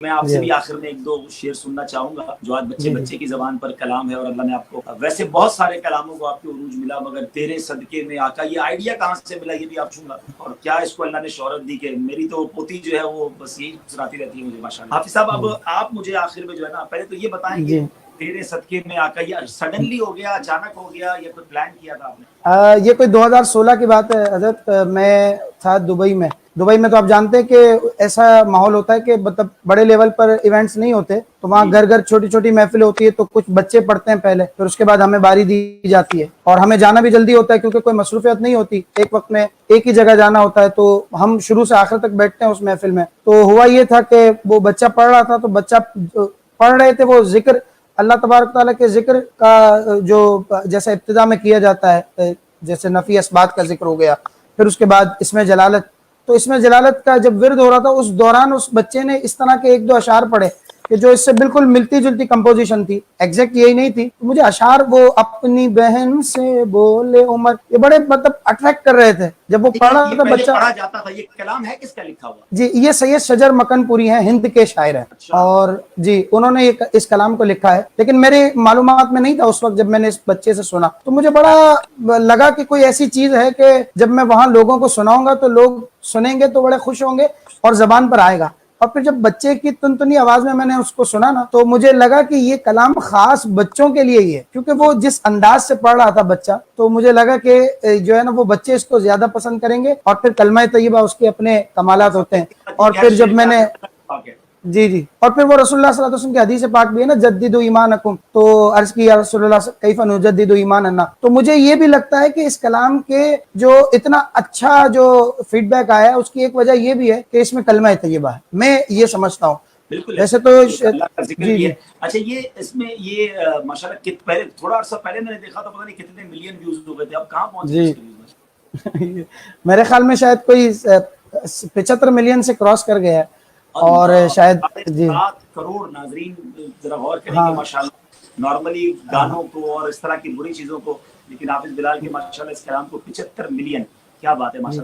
میں آپ سے جی بھی آخر میں ایک دو شعر سننا چاہوں گا جو آج بچے جی جی بچے کی زبان پر کلام ہے، اور اللہ نے آپ کو ویسے بہت سارے کلاموں کو آپ کو عروج ملا، مگر تیرے صدقے میں آقا، یہ آئیڈیا کہاں سے ملا یہ بھی آپ چھوڑا، اور کیا اس کو اللہ نے شہرت دی کہ میری تو پوتی جو ہے وہ بس یہی سناتی رہتی ہے مجھے ماشاءاللہ۔ حافظ صاحب اب آپ مجھے آخر میں جو ہے نا پہلے تو یہ بتائیں کہ جی۔ تیرے صدقے میں آقا یہ سڈنلی ہو گیا، اچانک ہو گیا، یا کوئی پلان کیا تھا آپ نے؟ یہ کوئی 2016 کی بات ہے حضرت، میں تھا دبئی میں۔ دبئی میں تو آپ جانتے ہیں کہ ایسا ماحول ہوتا ہے کہ مطلب بڑے لیول پر ایونٹس نہیں ہوتے، تو وہاں جی گھر گھر چھوٹی چھوٹی محفل ہوتی ہے، تو کچھ بچے پڑھتے ہیں پہلے، پھر اس کے بعد ہمیں باری دی جاتی ہے، اور ہمیں جانا بھی جلدی ہوتا ہے کیونکہ کوئی مصروفیت نہیں ہوتی، ایک وقت میں ایک ہی جگہ جانا ہوتا ہے، تو ہم شروع سے آخر تک بیٹھتے ہیں اس محفل میں۔ تو ہوا یہ تھا کہ وہ بچہ پڑھ رہا تھا، تو بچہ پڑھ رہے تھے وہ ذکر اللہ تبارک تعالیٰ کے ذکر کا، جو جیسے ابتدا میں کیا جاتا ہے، جیسے نفی اسبات کا ذکر ہو گیا، پھر اس کے بعد اس میں جلالت، تو اس میں جلالت کا جب ورد ہو رہا تھا اس دوران اس بچے نے اس طرح کے ایک دو اشعار پڑھے کہ جو اس سے بالکل ملتی جلتی کمپوزیشن تھی، ایگزیکٹ یہی نہیں تھی، مجھے اشعار وہ اپنی بہن سے بولے عمر، یہ بڑے مطلب اٹریکٹ کر رہے تھے جب وہ پڑھ رہا یہ تھا پہلے بچہ۔ پڑھا جاتا تھا، یہ کلام ہے کس کا لکھا ہوا؟ جی یہ سید شجر مکن پوری ہیں، ہند کے شاعر ہیں، اچھا اور جی انہوں نے اس کلام کو لکھا ہے، لیکن میری معلومات میں نہیں تھا اس وقت جب میں نے اس بچے سے سنا، تو مجھے بڑا لگا کہ کوئی ایسی چیز ہے کہ جب میں وہاں لوگوں کو سناؤں گا تو لوگ سنیں گے تو بڑے خوش ہوں گے اور زبان پر آئے گا۔ اور پھر جب بچے کی تنتنی آواز میں نے اس کو سنا نا، تو مجھے لگا کہ یہ کلام خاص بچوں کے لیے ہی ہے، کیونکہ وہ جس انداز سے پڑھ رہا تھا بچہ، تو مجھے لگا کہ جو ہے نا وہ بچے اس کو زیادہ پسند کریں گے، اور پھر کلمہ طیبہ اس کے اپنے کمالات ہوتے ہیں۔ اور پھر جب میں نے جی جی، اور پھر وہ رسول اللہ صلی اللہ علیہ وسلم کی حدیث پاک بھی ہے نا، جددوا ایمانکم، تو عرض کی یا رسول اللہ کیف نجدد ایماننا، تو مجھے یہ بھی لگتا ہے کہ اس کلام کے جو اتنا اچھا جو فیڈ بیک آیا ہے اس کی ایک وجہ یہ بھی ہے کہ اس میں کلمہ طیبہ ہے، میں یہ سمجھتا ہوں۔ بالکل ویسے ایسا تو ایک اللہ کا ذکر جی بھی جی ہے۔ اچھا یہ اس میں یہ ماشاءاللہ پہلے تھوڑا عرصہ پہلے میں نے دیکھا تھا، پتہ نہیں کتنے ملین ویوز ہو گئے تھے، اب کہاں پہنچ گئے جی اس کے ویوز؟ میرے خیال میں شاید کوئی 75 ملین سے کراس کر گیا ہے، اور اللہ، شاید جی 7 کروڑ ناظرین ذرا غور کریں کہ ہاں ماشاءاللہ نارملی ہاں گانوں کو اور اس طرح کی بری چیزوں کو، لیکن حافظ بلال کے ماشاءاللہ اس کلام کو 75 ملین، کیا بات ہے ماشاءاللہ۔